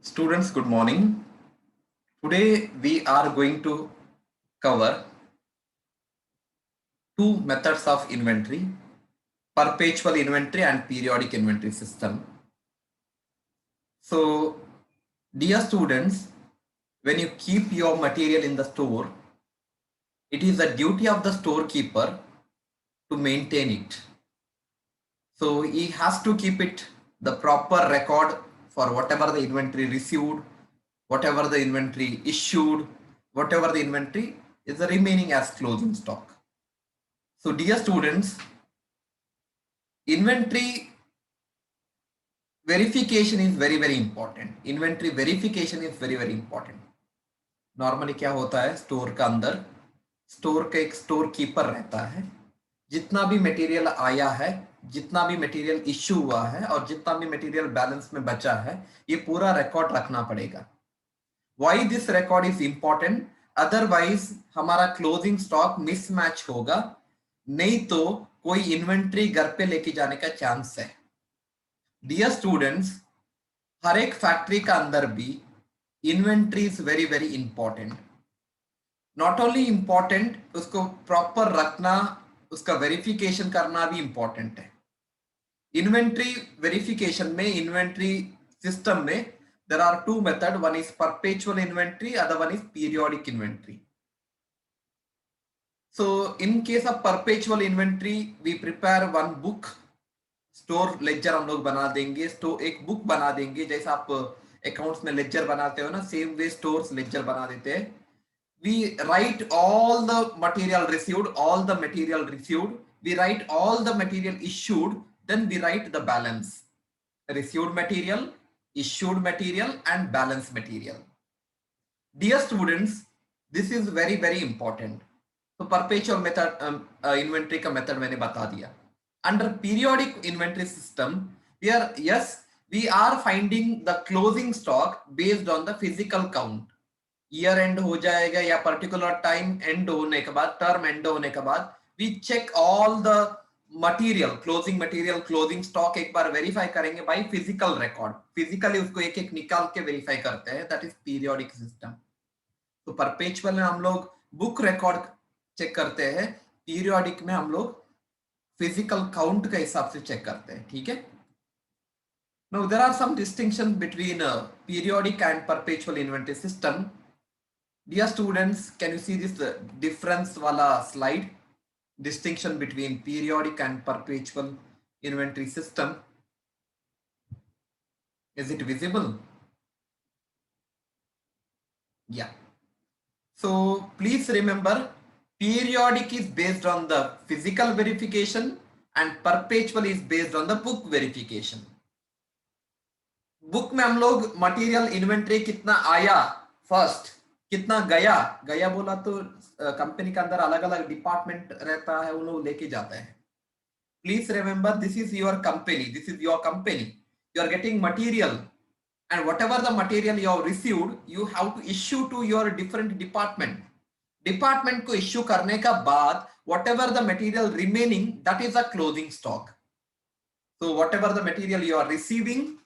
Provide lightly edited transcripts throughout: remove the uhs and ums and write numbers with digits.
Students, good morning. Today we are going to cover two methods of inventory, perpetual inventory and periodic inventory system. So, dear students, when you keep your material in the store, it is the duty of the storekeeper to maintain it. So, he has to keep it the proper record for whatever the inventory received, whatever the inventory issued, whatever the inventory is remaining as closing stock. So dear students, inventory verification is very important. Inventory verification is very important. Normally क्या होता है, store का अंदर store का एक store keeper रहता है. जितना भी मटेरियल आया है, जितना भी मटेरियल इश्यू हुआ है और जितना भी मटेरियल बैलेंस में बचा है, ये पूरा रिकॉर्ड रखना पड़ेगा. Why this record is important? Otherwise हमारा क्लोजिंग स्टॉक मिसमैच होगा, नहीं तो कोई इन्वेंट्री घर पे लेके जाने का चांस है. डियर स्टूडेंट्स, हर एक फैक्ट्री का अंदर भी inventory is very important. Not only important, उसको प्रॉपर रखना, उसका वेरिफिकेशन करना भी इंपॉर्टेंट है. इन्वेंट्री वेरिफिकेशन में, इन्वेंट्री सिस्टम में there are two methods. One is perpetual inventory, other one is periodic inventory. So in case of perpetual inventory, we prepare one book, store laser हम लोग बना देंगे. Store एक book बना देंगे, जैसा आप अकाउंट्स में लेजर बनाते हो ना, सेम वे स्टोर्स लेजर बना देते हैं. We write all the material received, all the material received. We write all the material issued, then we write the balance. Received material, issued material and balance material. Dear students, this is very important. तो perpetual method inventory का method मैंने बता दिया. Under periodic inventory system, we are finding the closing stock based on the physical count. Year end हो जाएगा या particular time end होने के बाद, term end होने के बाद, we check all the material, closing stock एक बार verify करेंगे by physical record. Physically उसको एक एक निकाल के verify करते हैं. That is periodic system. तो परपेचुअल में हम लोग बुक रिकॉर्ड चेक करते हैं, पीरियोडिक में हम लोग फिजिकल काउंट के हिसाब से चेक करते हैं. ठीक है. Now there are some distinction between periodic and perpetual inventory system. Dear students, can you see this difference वाला slide? Distinction between periodic and perpetual inventory system. Is it visible? Yeah. So please remember, periodic is based on the physical verification and perpetual is based on the book verification. Book में हम लोग material inventory कितना आया, first कितना गया बोला तो company के अंदर अलग अलग डिपार्टमेंट रहता है, वो लोग लेके जाते हैं. Please remember, this is your company, you are getting material and whatever the material you have received, you have to issue to your different department को issue करने का बाद whatever the material remaining, that is a closing stock. So whatever the material you are receiving,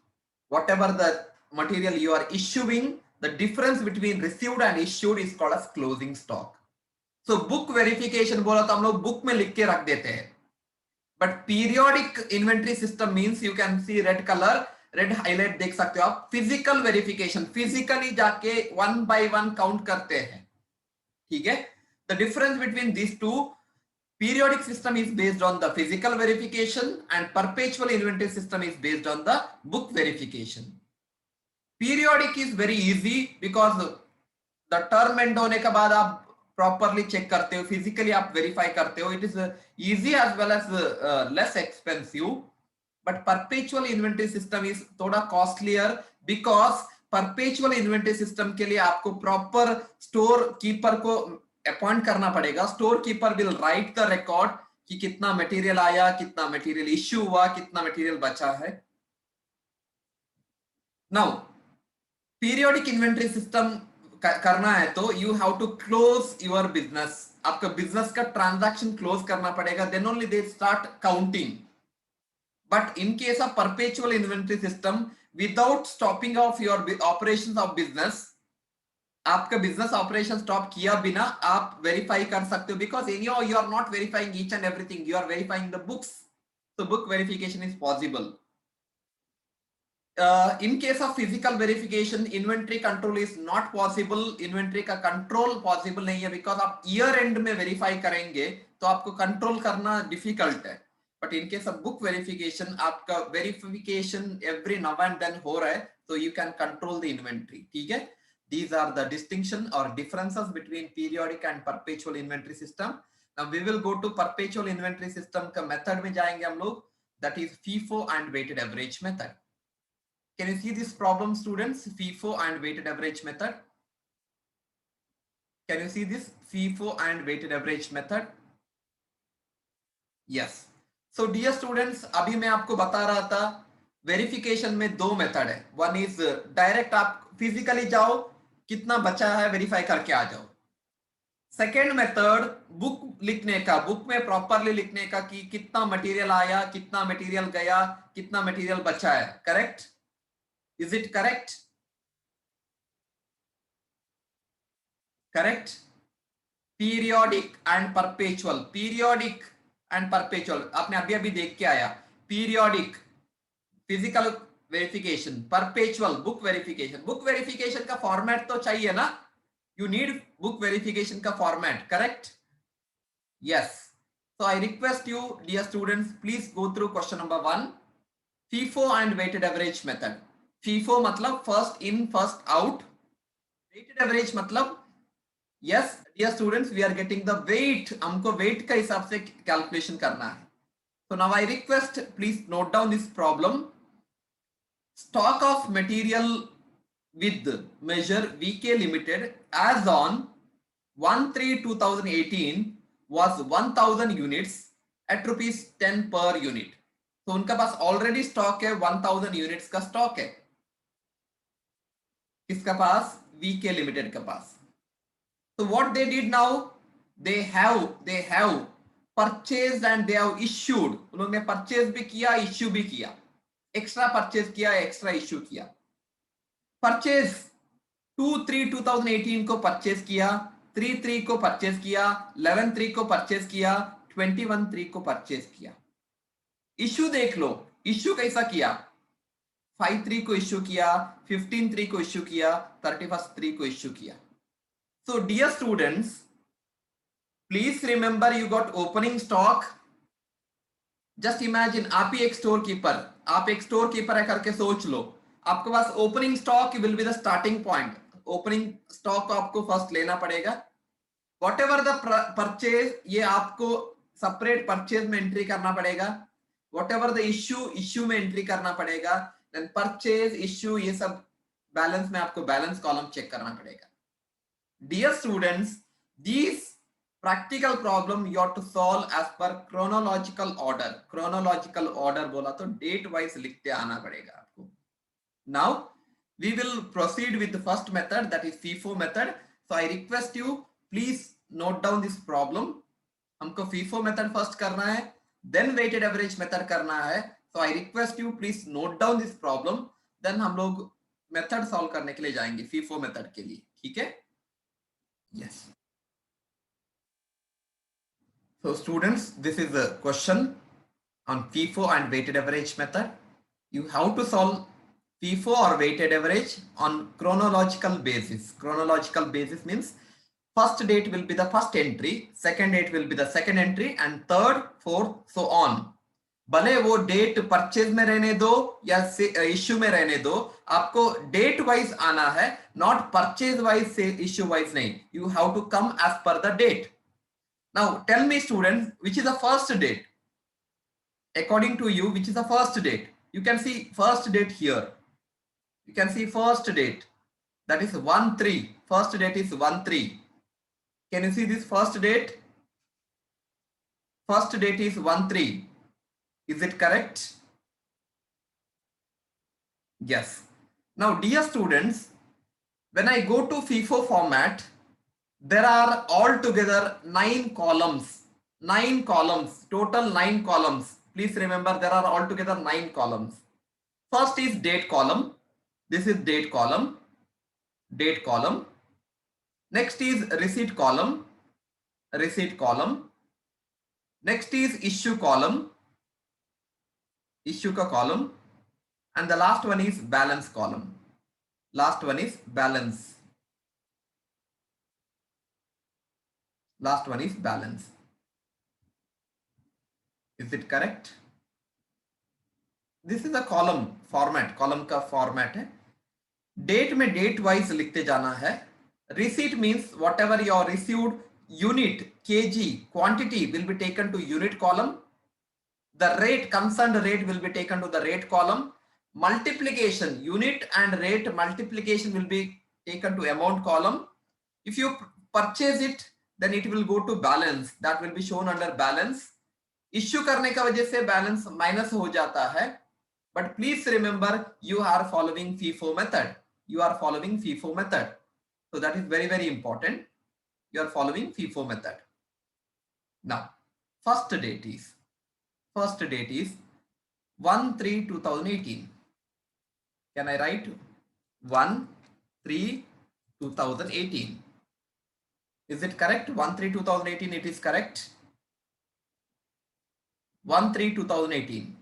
whatever the material you are issuing, the difference between received and issued is called as closing stock. So book verification बोला तो हम लोग book में लिख के रख देते हैं. But periodic inventory system means you can see red color, red highlight देख सकते हो आप. फिजिकल वेरिफिकेशन, फिजिकली जाके वन बाय वन काउंट करते हैं. ठीक है. The difference between this two, periodic system is based on the physical verification and perpetual inventory system is based on the book verification. Periodic is very easy because the term end होने के बाद आप properly check करते हो, physically आप verify करते हो. It is easy as well as less expensive. But perpetual inventory system is थोड़ा costlier because perpetual inventory system के लिए आपको proper store keeper को अपॉइंट करना पड़ेगा. Store keeper will write the record कि कितना मटेरियल आया, कितना मटेरियल इश्यू हुआ, कितना मटेरियल बचा है. नाउ पीरियोडिक इन्वेंटरी सिस्टम करना है तो you have to close your business. आपका बिजनेस का ट्रांजैक्शन क्लोज करना पड़ेगा, then only they start counting. But in case of perpetual inventory system, without stopping of your operations of business, आपका business operation stop किया बिना आप verify कर सकते हो, because in your you are not verifying each and everything, you are verifying the books, so book verification is possible. In case of physical verification, inventory control is not possible. Inventory का control possible नहीं है, because आप year end में verify करेंगे तो आपको control करना difficult है. But in case of book verification, आपका verification every now and then हो रहा है, so you can control the inventory. ठीक है? These are the distinction or differences between periodic and perpetual inventory system. Now we will go to perpetual inventory system का method में जाएंगे हम लोग, that is FIFO and weighted average method. Can you see this problem, students? FIFO and weighted average method. Can you see this FIFO and weighted average method? Yes. So dear students, अभी मैं आपको बता रहा था verification में दो method है. One is direct आप फिजिकली जाओ, कितना बचा है वेरीफाई करके आ जाओ. सेकेंड मेथड बुक लिखने का, बुक में प्रॉपरली लिखने का कि कितना मटेरियल आया, कितना मटेरियल गया, कितना मटेरियल बचा है. Correct? Is it correct? Correct? Periodic and perpetual. Periodic and perpetual. आपने अभी अभी देख के आया. Periodic physical verification, perpetual book verification. Book verification का format तो चाहिए ना? You need book verification का format. Correct? Yes. So I request you, dear students, please go through question number 1. FIFO and weighted average method. FIFO मतलब first in first out. Weighted average मतलब yes dear students, we are getting the weight, हमको weight का हिसाब से calculation करना है. So now I request please note down this problem. Stock of material with measure VK Limited as on 1/3/2018 was 1000 units at ₹10 per unit. तो उनका पास already stock है, 1000 units का स्टॉक है. किसका पास? वीके लिमिटेड का पास. So what they did now, they have purchased and they have issued. उन्होंने purchase भी किया, इश्यू भी किया. एक्स्ट्रा परचेज किया, एक्स्ट्रा इश्यू किया. परचेज 2/3/2018 को परचेज किया, 3/3 को परचेज किया, 11/3 को परचेज किया, 21/3 को परचेज किया. इश्यू देख लो, इश्यू कैसा किया? 5/3 को इश्यू किया, 15/3 को इश्यू किया, 31/3 को इश्यू किया. So dear students, please remember you got opening stock. Just imagine आप ही एक स्टोर कीपर, आप एक स्टोर कीपर है करके सोच लो, आपके पास opening stock will be the starting point. Opening stock को आपको फर्स्ट लेना पड़ेगा. वॉट एवर द परचेज, ये आपको सेपरेट परचेज में एंट्री करना पड़ेगा. वॉट एवर द इश्यू में एंट्री करना पड़ेगा. देन परचेज, इश्यू, ये सब बैलेंस में आपको बैलेंस कॉलम चेक करना पड़ेगा. Dear students, these practical problem you have to solve as per chronological order. Chronological order बोला तो date wise लिखते आना पड़ेगा आपको. Now we will proceed with the first method, that is FIFO method. So I request you please note down this problem. हमको FIFO method first करना है, then weighted average method करना है. So I request you please note down this problem. Then हम लोग method solve करने के लिए जाएंगे FIFO method के लिए. ठीक है? Yes. So students, this is a question on FIFO and weighted average method. You have to solve FIFO or weighted average on chronological basis. Chronological basis means first date will be the first entry, second date will be the second entry, and third, fourth, so on. भले वो date purchase में रहने दो या issue में रहने दो, आपको डेट वाइज आना है, नॉट परचेज वाइज से इश्यू वाइज नहीं. You have to come as per the date. Now tell me student, which is the first date according to you? Which is the first date? You can see first date here. You can see first date, that is 1/3. First date is 1/3. Can you see this first date? First date is 1/3. Is it correct? Yes. Now dear students, when I go to FIFO format, there are altogether 9 columns. 9 columns, total 9 columns. Please remember there are altogether 9 columns. First is date column. This is date column. Date column. Next is receipt column. Receipt column. Next is issue column. Issue ka column. And the last one is balance column. Last one is balance. Last one is balance. Is it correct? This is a column format. Column का format है. Date में date wise लिखते जाना है. Receipt means whatever you received, unit, kg, quantity will be taken to unit column. The rate, concerned rate will be taken to the rate column. Multiplication, unit and rate multiplication will be taken to amount column. If you purchase it, then it will go to balance. That will be shown under balance. Issue करने का वजह से balance minus हो जाता है. But please remember, you are following FIFO method. You are following FIFO method. So that is very, very important. You are following FIFO method. Now, first date is 1/3/2018. Can I write 1/3/2018? Is it correct? 1/3/2018, it is correct. 1/3/2018.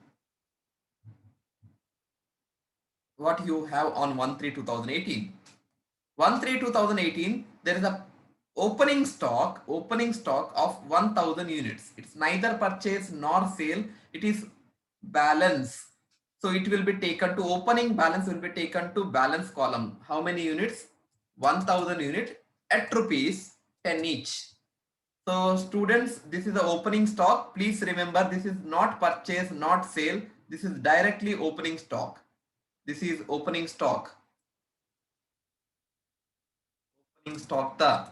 What you have on 1/3/2018? 1/3/2018, there is a opening stock of 1000 units. It's neither purchase nor sale, it is balance. So it will be taken to opening balance, will be taken to balance column. How many units? 1000 units at rupees 10 each. So students, this is the opening stock. Please remember, this is not purchase, not sale. This is directly opening stock. This is opening stock. Opening stock the.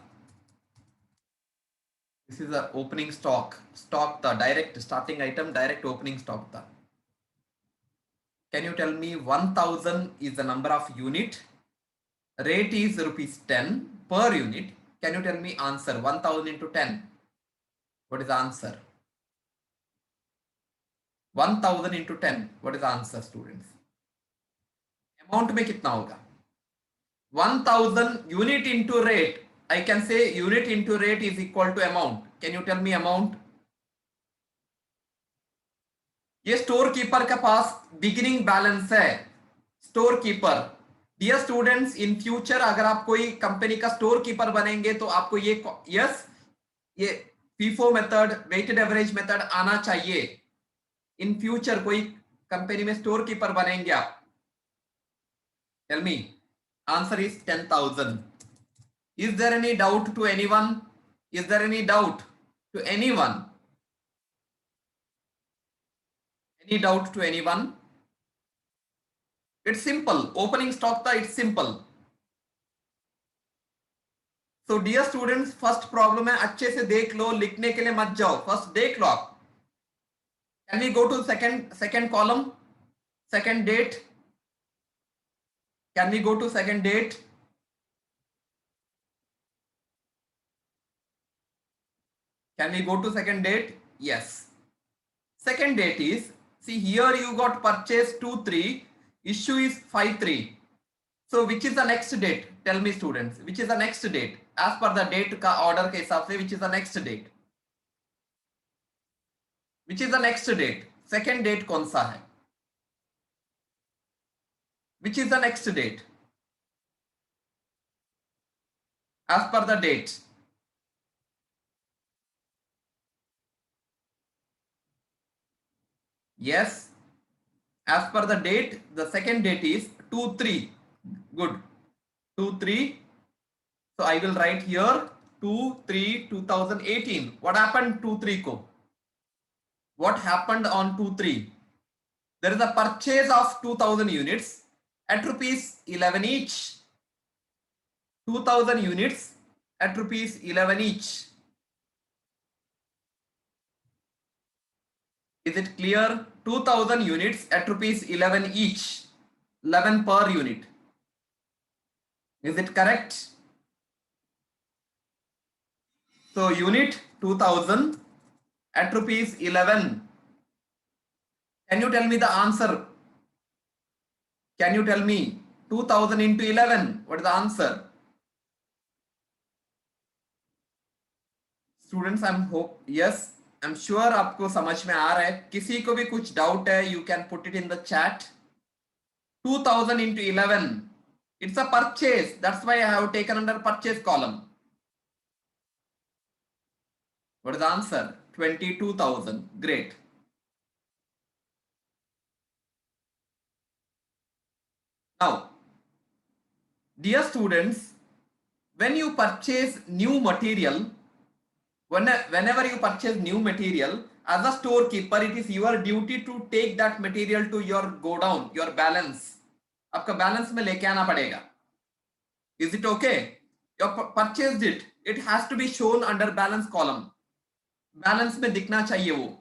This is the opening stock. Stock the direct starting item, direct opening stock the. Can you tell me 1000 is the number of unit? Rate is rupees 10 per unit. Can you tell me answer? 1000 into 10. What is the answer? 1000 into 10. What is the answer, students? Amount में कितना होगा? 1000 unit into rate. I can say unit into rate is equal to amount. Can you tell me amount? ये store keeper के balance बिगिनिंग बैलेंस है. Store keeper. Dear students, in future अगर आप कोई कंपनी का स्टोर कीपर बनेंगे तो आपको ये FIFO method, weighted average method आना चाहिए. इन फ्यूचर कोई कंपनी में स्टोर कीपर बनेंगे आप. Tell me. Answer is 10,000. Is there any doubt to anyone? Is there any doubt to anyone? Any doubt to anyone? It's simple. Opening stock था, it's simple. So dear students, first problem है, अच्छे से देख लो, लिखने के लिए मत जाओ. First देख लो आप. Can we go to second column? Second date. Can we go to second date? Can we go to second date? Yes. Second date is, see here you got purchase 2/3, issue is 5/3. So which is the next date? Tell me students, which is the next date? As per the date का order के हिसाब से, which is the next date? Which is the next date? Second date कौन सा है? Which is the next date? As per the date. Yes. As per the date, the second date is 2/3. Good. 2/3. So I will write here 2/3/2018. What happened 2/3 को? What happened on 2/3? There is a purchase of 2000 units at rupees 11 each. 2000 units at rupees 11 each. Is it clear? 2000 units at rupees 11 each. 11 per unit. Is it correct? So unit 2000 at rupees 11. Can you tell me the answer? Can you tell me 2000 into 11? What is the answer? Students, I'm hope yes, I'm sure आपको समझ में आ रहा है. किसी को भी कुछ doubt है, you can put it in the chat. 2000 into 11. It's a purchase. That's why I have taken under purchase column. What is the answer? 22,000. Great. Now, dear students, when you purchase new material, whenever you purchase new material, as a storekeeper, it is your duty to take that material to your godown, your balance. आपका balance में लेके आना पड़ेगा. Is it okay? You purchased it. It has to be shown under balance column. Balance में दिखना चाहिए वो.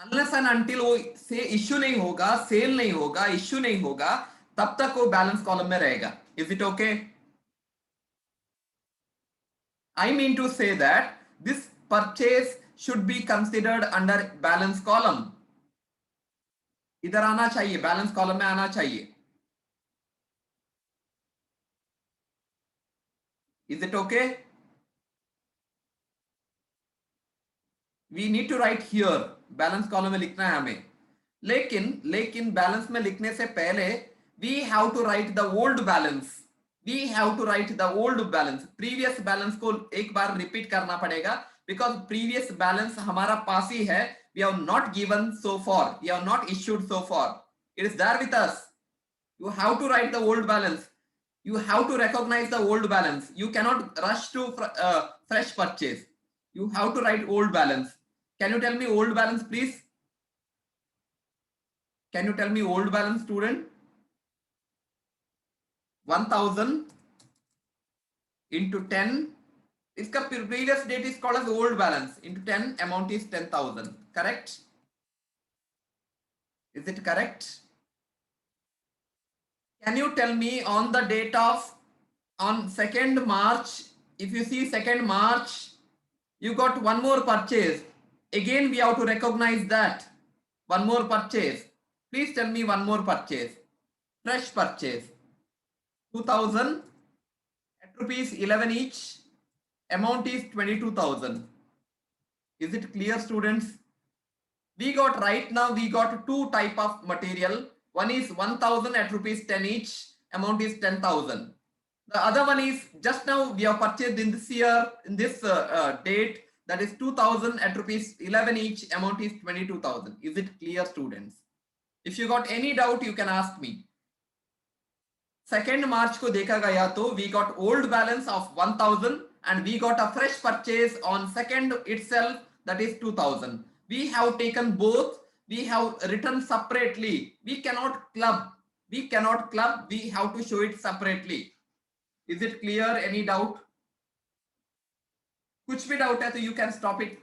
Unless and until वो से issue नहीं होगा, sale नहीं होगा, issue नहीं होगा, तब तक वो balance column में रहेगा. Is it okay? I mean to say that this purchase should be considered under balance column. इधर आना चाहिए, balance column में आना चाहिए. Is it okay? We need to write here, balance column में लिखना है हमें. लेकिन balance में लिखने से पहले we have to write the old balance. We have to write the old balance. Previous balance को एक बार repeat करना पड़ेगा because previous balance हमारा पास ही है. We have not given so far. We have not issued so far. It is there with us. You have to write the old balance. You have to recognize the old balance. You cannot rush to fresh purchase. You have to write old balance. Can you tell me old balance, please? Can you tell me old balance, student? 1000 into 10. इसका previous date is called as old balance. Into 10, amount is 10,000. Correct? Is it correct? Can you tell me on the date of on 2nd March? If you see 2nd March, you got one more purchase. Again, we have to recognize that one more purchase. Please tell me one more purchase. Fresh purchase. 2000 at rupees 11 each. Amount is 22,000. Is it clear, students? We got right now, we got two type of material. One is 1000 at rupees 10 each. Amount is 10,000. The other one is just now we have purchased in this year, in this date, that is 2000 at rupees 11 each. Amount is 22,000. Is it clear, students? If you got any doubt, you can ask me. 2nd March को देखा गया तो we got old balance of 1000 and we got a fresh purchase on 2nd itself, that is 2000. We have taken both. We have written separately. We cannot club. We cannot club. We have to show it separately. Is it clear? Any doubt? कुछ भी doubt है तो you can stop it.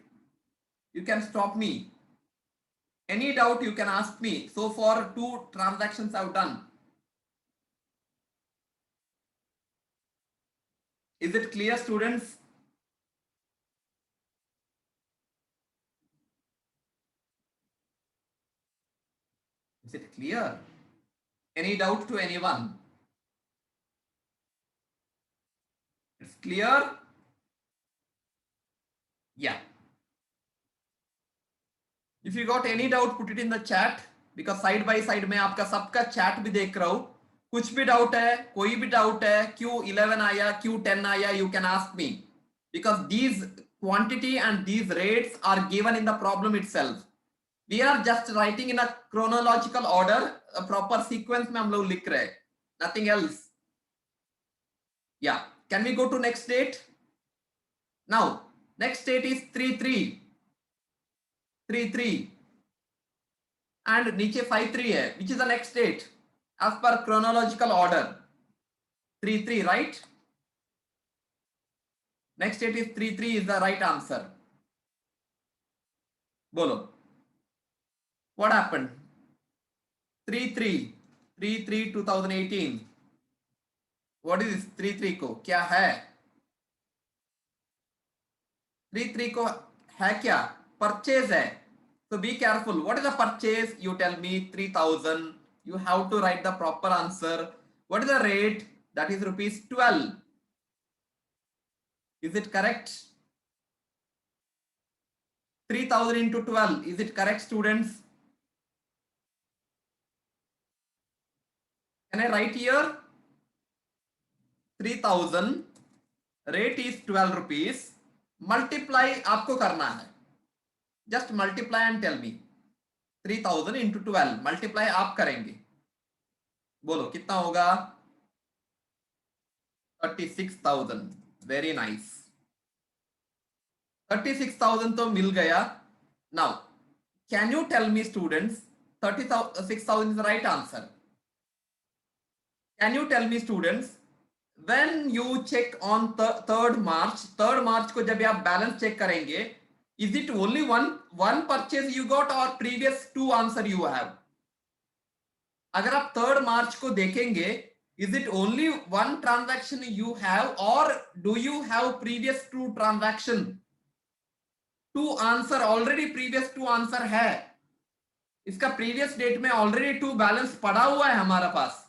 You can stop me. Any doubt you can ask me. So far 2 transactions I've done. Is it clear, students? Is it clear? Any doubt to anyone? It's clear? Yeah. If you got any doubt, put it in the chat because side by side में आपका सबका chat भी देख रहा हूँ. कुछ भी doubt है, कोई भी doubt है, Q11 आया, Q10 आया, you can ask me because these quantity and these rates are given in the problem itself. We are just writing in a chronological order, a proper sequence में हम लोग लिख रहे हैं. Nothing else. Yeah. Can we go to next date? Now, next date is 3-3. 3-3 and नीचे 5-3 है, which is the next date as per chronological order. 3-3, right? Next date is 3-3 is the right answer. बोलो what happened? 3-3 2018. What is this 3-3 को क्या है? 3-3 को है क्या? Purchase है. So be careful. What is the purchase? You tell me 3,000. You have to write the proper answer. What is the rate? That is rupees 12. Is it correct? 3,000 into 12. Is it correct, students? Can I write here? 3,000. Rate is 12 rupees. Multiply आपको करना है. Just multiply and tell me. 3,000 into 12. Multiply आप करेंगे. बोलो कितना होगा? 36,000. Very nice. 36,000 तो मिल गया. Now, can you tell me, students, 36,000 is the right answer. Can you tell me, students, when you check on 3rd March को जब आप बैलेंस चेक करेंगे, is it only one purchase you got or previous 2 answer you have? अगर आप 3rd March को देखेंगे, is it only one transaction you have or do you have previous 2 transaction? 2 answer already previous 2 answer है. इसका previous date में already 2 balance पड़ा हुआ है हमारा पास.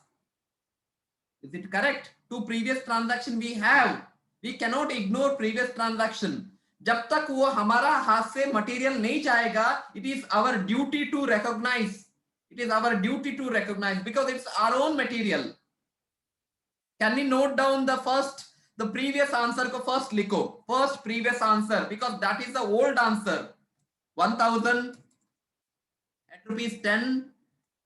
Is it correct? 2 previous transaction we have. We cannot ignore previous transaction. जब तक वो हमारा हाथ से मटेरियल नहीं जाएगा, it is our duty to recognize. It is our duty to recognize because it's our own material. Can we note down the previous answer को first लिखो. First previous answer because that is the old answer. 1,000 at rupees 10.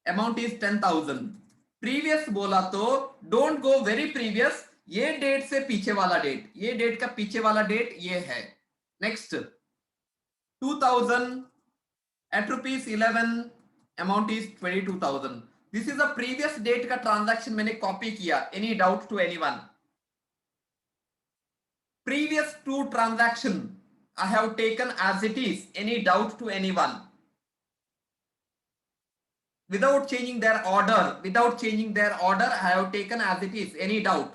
Amount is 10,000. Previous बोला तो don't go very previous. ये date से पीछे वाला date. ये date का पीछे वाला डेट ये है. Next 2,000 at rupees 11. Amount is 22,000. This is the previous date का transaction मैंने copy किया. Any doubt to anyone? Previous 2 transaction I have taken as it is. Any doubt to anyone? Without changing their order, I have taken as it is. Any doubt?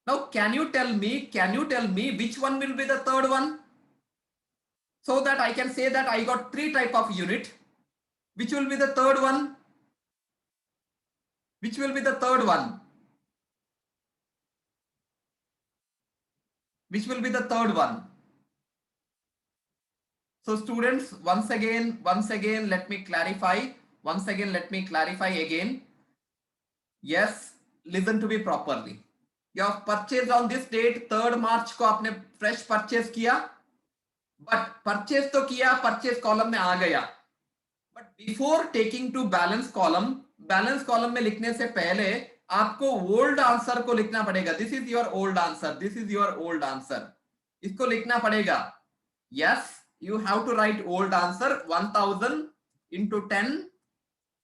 Now, can you tell me which one will be the third one? So that I can say that I got 3 type of unit. Which will be the third one? Which will be the third one? Which will be the third one? So students, once again, let me clarify. Again. Yes, listen to me properly. You have purchased on this date, 3rd March को आपने fresh purchase किया. But purchase तो किया, purchase column में आ गया. But before taking to balance column में लिखने से पहले आपको old answer को लिखना पड़ेगा. This is your old answer. इसको लिखना पड़ेगा. Yes, you have to write old answer. 1,000 into 10,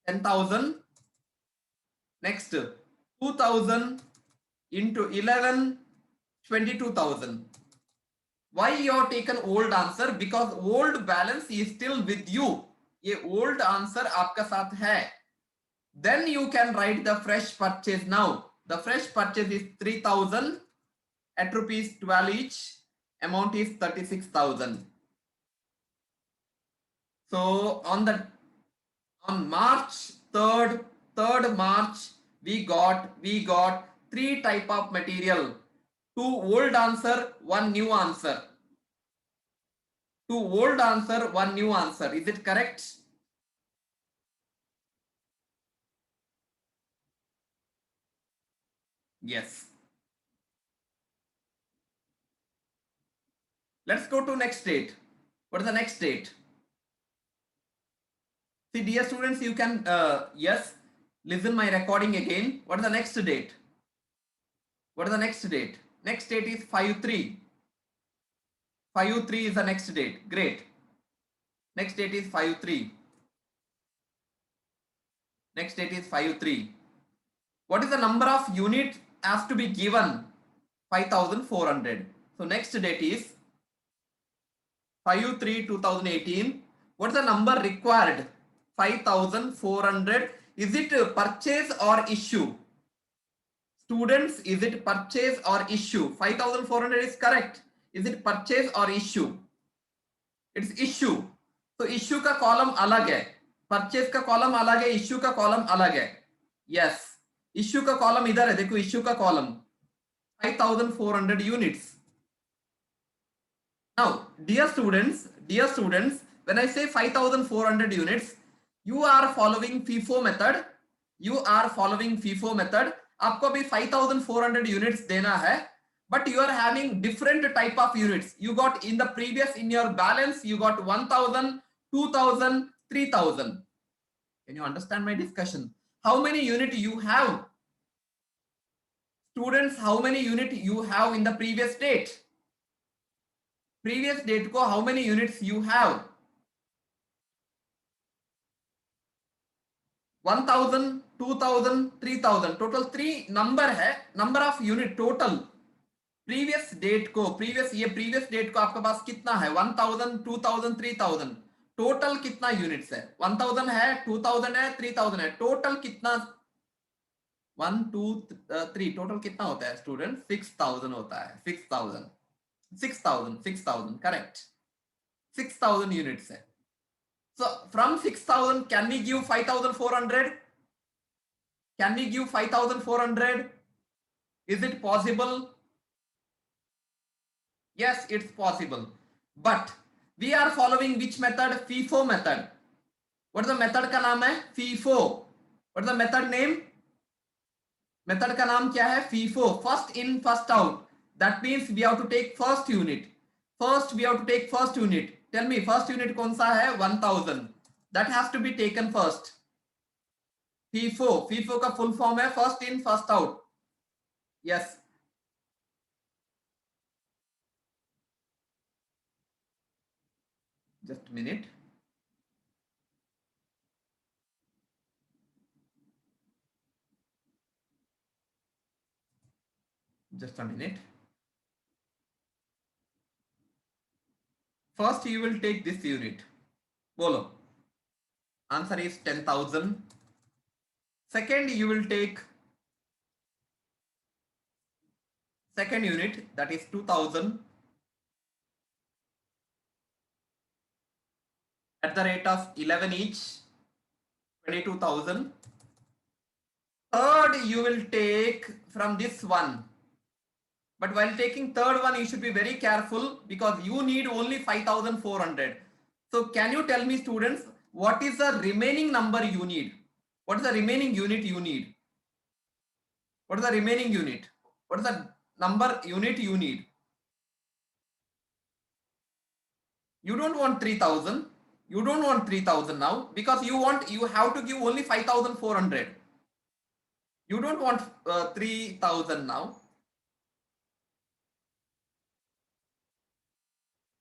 10,000. Next 2,000 into 11, 22,000. Why you have taken old answer? Because old balance is still with you. ये old answer आपका साथ है. Then you can write the fresh purchase now. The fresh purchase is 3,000 at rupees 12 each. Amount is 36,000. So on March 3rd March, we got 3 type of material. 2 old answer, 1 new answer. 2 old answer, 1 new answer. Is it correct? Yes. Let's go to next date. What is the next date? See, dear students, you can yes, listen my recording again. What is the next date? Next date is 5/3. 5/3 is the next date. Great. Next date is 5/3. What is the number of unit has to be given? 5,400. So next date is 5/3/2018. What is the number required? 5,400. Is it purchase or issue? Students, is it purchase or issue? 5,400 is correct. Is it purchase or issue? It's issue. तो issue का column अलग है, purchase का column अलग है, issue का column अलग है. यस, इश्यू का कॉलम इधर है, देखो इश्यू का column 5,400 units. Now, dear students, when I say 5,400 units, you are following FIFO method. You are following FIFO method. आपको भी 5,400 units देना है, but you are having different type of units. You got in the previous, in your balance, you got 1,000, 2,000, 3,000. Can you understand my discussion? How many unit you have? Students, how many unit you have in the previous date? Previous date को how many units you have? 1,000, 2,000, 3,000. Total 3 number है, number of unit total. Previous date को, previous date को आपके पास कितना है? 1,000, 2,000, 3,000. Total कितना units है? 1,000 है, 2,000 है, 3,000 है. टोटल कितना? 1, 2, 3. टोटल कितना होता है स्टूडेंट? 6,000 होता है. 6,000, correct. 6,000 units है. So from 6,000, can we give 5,400? Can we give 5,400? Is it possible? Yes, it's possible. But we are following which method? FIFO method. What is the method का नाम है? FIFO. What is the method name? Method का नाम क्या है? FIFO. First in, first out. That means we have to take first unit. First we have to take first unit. Tell me first unit कौन सा है? 1,000. That has to be taken first. FIFO. FIFO का full form है first in, first out. Yes. Just a minute. Just a minute. First you will take this unit. Bolo. Answer is 10,000. Second you will take second unit, that is 2,000. At the rate of 11 each, 22,000. Third you will take from this one. But while taking third one, you should be very careful because you need only 5,400. So can you tell me students, what is the remaining number you need? What is the remaining unit you need? What is the remaining unit? What is the number unit you need? You don't want 3,000. You don't want 3,000 now because you have to give only 5,400. You don't want 3,000 now.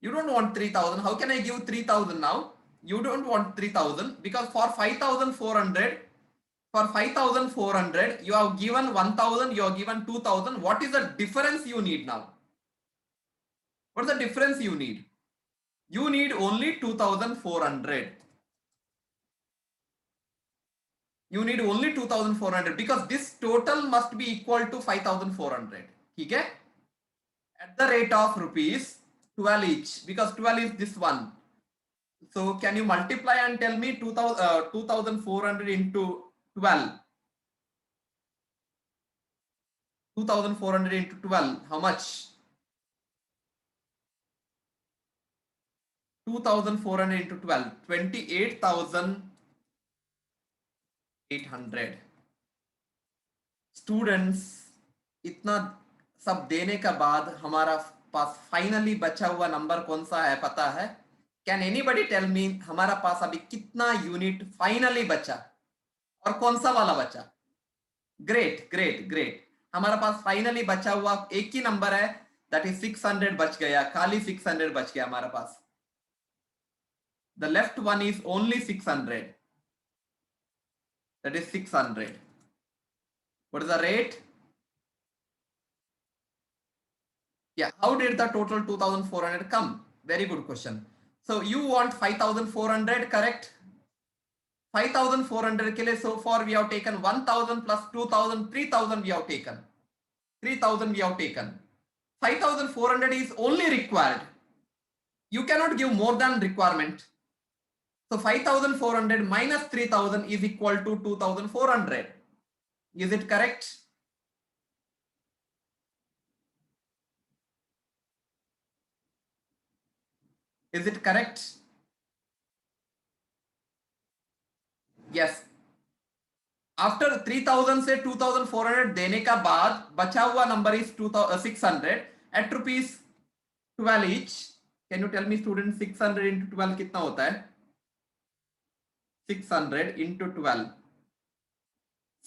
You don't want 3,000. How can I give 3,000 now? You don't want 3,000 because for 5,400, you have given 1,000, you have given 2,000. What is the difference you need now? What is the difference you need? You need only 2,400. You need only 2,400 because this total must be equal to 5,400. Okay? At the rate of rupees 12 each, because 12 is this one. So can you multiply and tell me 2,400 into 12? 2,400 into 12, how much? 2,400 into 12, 28,800. Students, इतना सब देने के बाद हमारा पास finally बचा हुआ number कौन सा है पता है? कैन एनीबडी टेल मी हमारा पास अभी कितना यूनिट फाइनली बचा और कौन सा वाला बचा? Great great great. हमारा पास फाइनली बचा हुआ एक ही नंबर है, दैट इज 600 बच गया, खाली 600 बच गया हमारा पास. The left one is only 600. That is 600. What is the rate? Yeah, how did the total 2,400 come? Very good question. So you want 5,400, correct? 5,400 के लिए so far we have taken 1,000 plus 2,000, 3,000 we have taken. 3000 we have taken. 5400 is only required. You cannot give more than requirement. So 5400 minus 3000 is equal to 2400. Is it correct? Is it correct? Yes. After 3000 से 2400 देने का बाद बचा हुआ number is 600 at rupees 12 each. Can you tell me student 600 into 12 कितना होता है? 600 into 12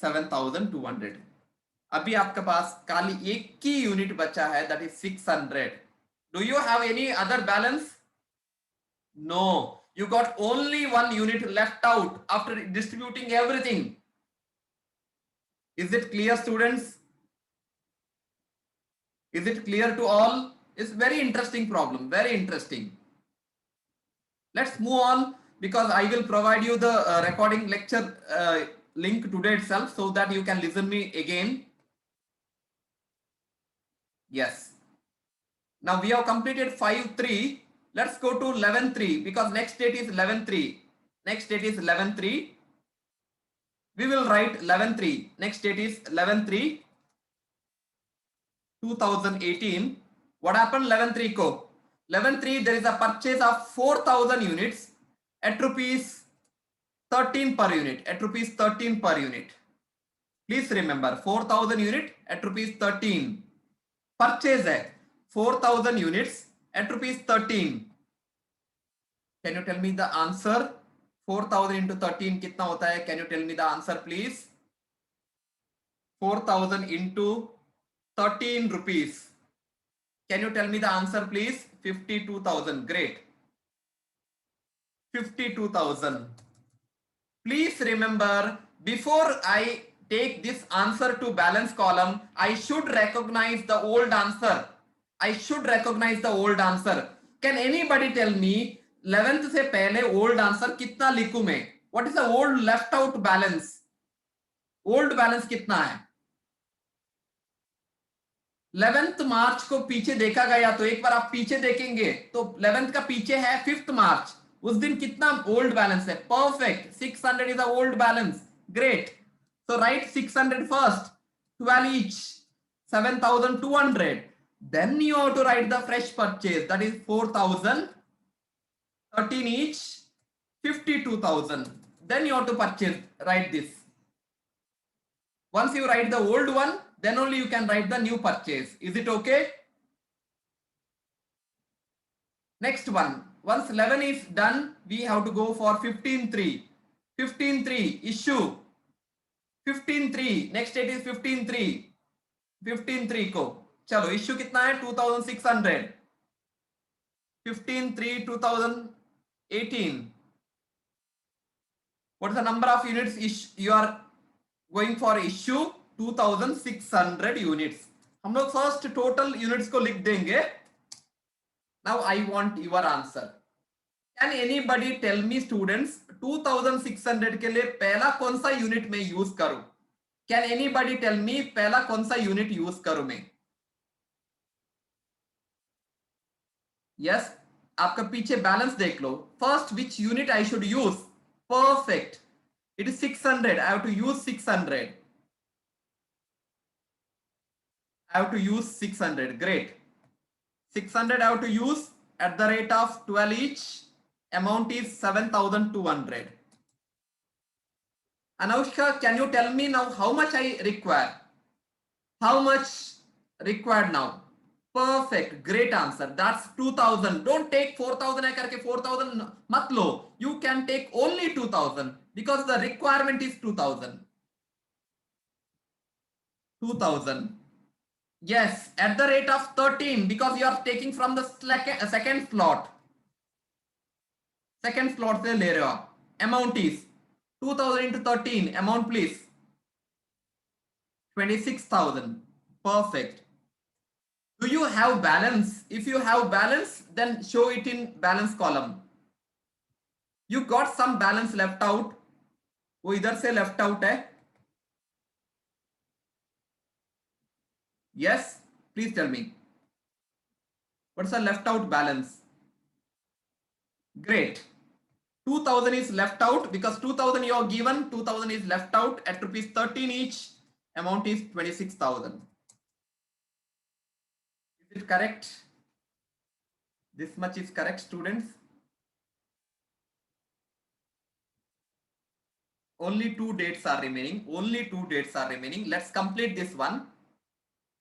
7200. अभी आपके पास खाली एक ही यूनिट बचा है, that is 600. Do you have any other balance? No, you got only one unit left out after distributing everything. Is it clear, students? Is it clear to all? It's very interesting problem, very interesting. Let's move on, because I will provide you the recording lecture link today itself, so that you can listen me again. Yes. Now we have completed 5-3. Let's go to 11-3, because next date is 11-3. Next date is 11-3. We will write 11-3. Next date is 11-3 2018. What happened 11-3 ko? 11-3 there is a purchase of 4000 units at rupees 13 per unit. At rupees 13 per unit. Please remember 4000 unit at rupees 13. Purchase है 4000 units at rupees 13. Can you tell me the answer? 4000 into 13 कितना होता है? Can you tell me the answer please? 4000 into 13 rupees. Can you tell me the answer please? 52,000. Great. 52,000. Please remember, before I take this answer to balance column, I should recognize the old answer. I should recognize the old answer. Can anybody tell me 11th से पहले old answer कितना लिखूं मैं? What is the old left out balance? Old balance कितना है? 11th मार्च को पीछे देखा गया, तो एक बार आप पीछे देखेंगे तो 11th का पीछे है 5th मार्च. उस दिन कितना ओल्ड बैलेंस है? Perfect. 600 is a old balance. Great. So right 600 first. 12 each 7200. Then you have to write the fresh purchase, that is 4000. 13 each 52,000. Then you have to purchase. Write this. Once you write the old one, then only you can write the new purchase. Is it okay? Next one. Once 11 is done, we have to go for 15-3. 15-3 issue. 15-3. Next date is 15-3. 15-3 को चलो issue कितना है? 2600. 15-3 2018. What is the number of units you are going for issue? 2600 units. हम लोग first total units को लिख देंगे. Now I want your answer. Can anybody tell me students 2600 के लिए पहला कौन सा यूनिट में यूज करूं? Can anybody tell me पहला कौन सा यूनिट यूज करूं मैं? Yes, आपका पीछे बैलेंस देख लो. First which unit I should use? Perfect. It is 600. I have to use 600. I have to use 600. Great. 600 I have to use at the rate of 12 each. Amount is 7,200. Anushka, can you tell me now how much I require? How much required now? Perfect. Great answer. That's 2,000. Don't take 4,000 करके 4,000 मत लो. You can take only 2,000 because the requirement is 2,000. 2,000. Yes, at the rate of 13 because you are taking from the second slot. Second slot से ले रहे हो आप. Amount is 2,000 into 13. Amount please. 26,000. Perfect. Do you have balance? If you have balance, then show it in balance column. You got some balance left out. वो इधर से left out है. Yes, please tell me. What's the left out balance? Great. 2000 is left out because 2000 you are given, 2000 is left out at rupees 13 each. Amount is 26,000. Is it correct? This much is correct, students. Only 2 dates are remaining. Only 2 dates are remaining. Let's complete this one.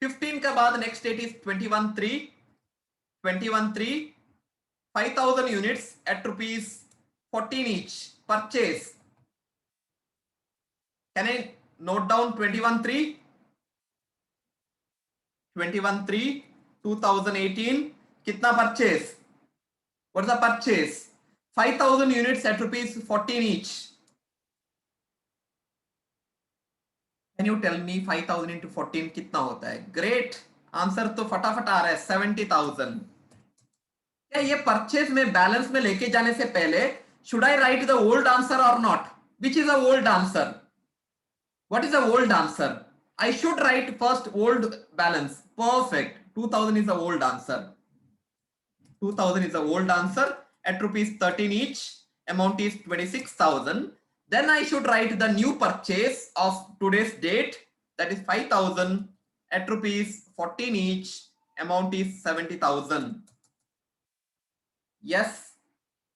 15 का बाद next date is 21/3. 21/3. 5,000 units at rupees 14 each. Purchase. Can I note down 21/3? 21/3 2018. कितना purchase? What's the purchase? 5,000 units at rupees 14 each. Can you tell me 5,000 into 14 कितना होता है? Great. Answer तो फटाफट आ रहा है 70,000. क्या ये परचेज में बैलेंस में लेके जाने से पहले should I write the old answer or not? Which is the old answer? What is the old answer? I should write first old balance. Perfect. 2000 is the old answer. 2000 is the old answer at rupees 13 each. Amount is 26,000. Then I should write the new purchase of today's date, that is 5,000 at rupees 14 each. Amount is 70,000. Yes.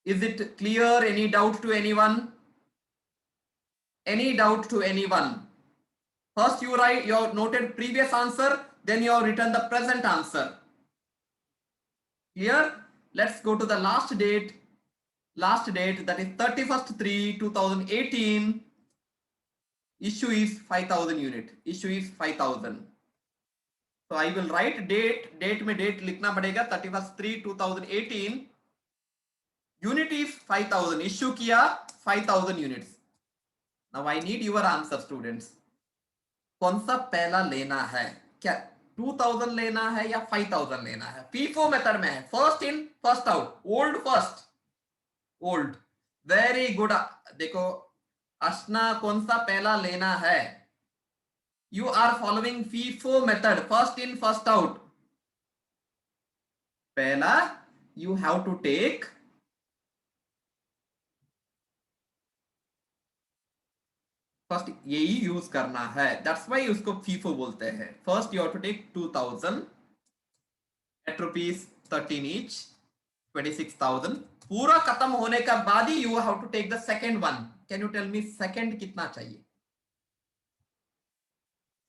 Is it clear? Any doubt to anyone? Any doubt to anyone? First you write your noted previous answer, then you have written the present answer. Clear? Let's go to the last date. Last date, that is 31/3/2018. Issue is 5,000 unit. Issue is 5,000. So I will write date. Date में date लिखना पड़ेगा 31/3/2018. Unit is 5,000. Issue किया 5,000 units. Now I need your answer, students. कौन सा पहला लेना है? क्या 2000 लेना है या 5,000 लेना है? FIFO मेथड में है. First in first out. Old first. Old. Very good. देखो अर्चना, कौन सा पहला लेना है? You are following FIFO method. First in first out. पहला you have to take first, यही यूज करना है. दैट्स वाई उसको FIFO बोलते हैं. First you have to take 2000 at rupees 13 each. 26,000. पूरा खत्म होने का बाद ही you have to take the second one. Can you tell me second कितना चाहिए?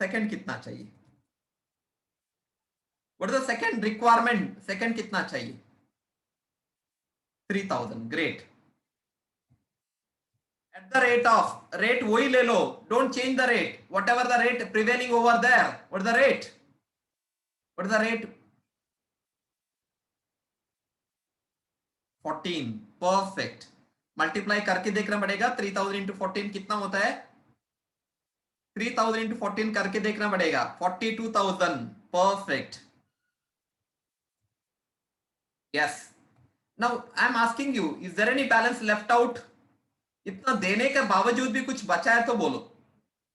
सेकंड कितना चाहिए? What is the second requirement? Second कितना चाहिए? 3,000. Great. At the rate of, rate वही ले लो. Don't change the rate. Whatever the rate prevailing over there. What is the rate? What is the rate? 14. Perfect. Multiply करके देखना पड़ेगा. 3,000 into 14 कितना होता है? 3,000 इंटू 14 करके देखना पड़ेगा. 42,000. Perfect. Yes. Now I am asking you, is there any balance left out? इतना देने के बावजूद भी कुछ बचा है तो बोलो.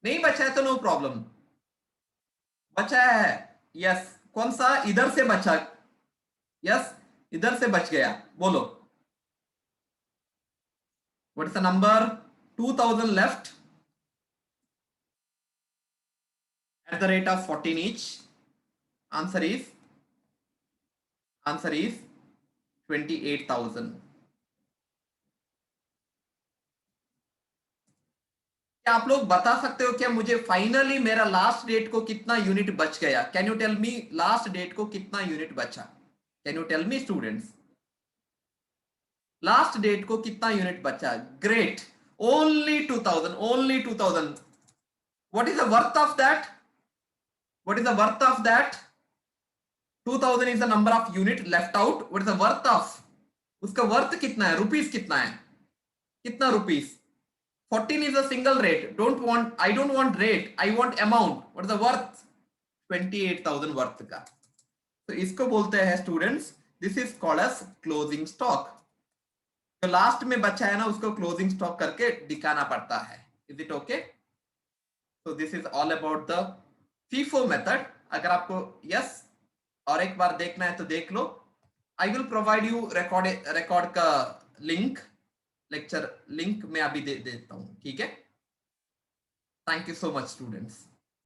नहीं बचा है तो नो प्रॉब्लम. बचा है. यस. कौन सा? इधर से बचा. यस, इधर से बच गया. बोलो. What is the number? 2000 left at the rate of 14 each. Answer is 28,000. क्या आप लोग बता सकते हो क्या मुझे फाइनली मेरा लास्ट डेट को कितना यूनिट बच गया? Can you tell me last date को कितना यूनिट बचा? Can you tell me students? Last date को कितना यूनिट बचा? Great. Only 2000. Only 2000. What is the worth of that? What is the worth of that? 2000 is the number of unit left out. What is the worth of? उसका worth कितना है? Rupees कितना है? कितना rupees? 14 is a single rate. I don't want rate. I want amount. What is the worth? 28,000 worth का. तो इसको बोलते हैं students, this is called as closing stock. जो लास्ट में बचा है ना उसको क्लोजिंग स्टॉक करके दिखाना पड़ता है. Is it okay? So this is all about the FIFO method. अगर आपको यस और एक बार देखना है तो देख लो. I will provide you record का लिंक, लेक्चर लिंक मैं अभी दे देता हूं. ठीक है. Thank you so much students.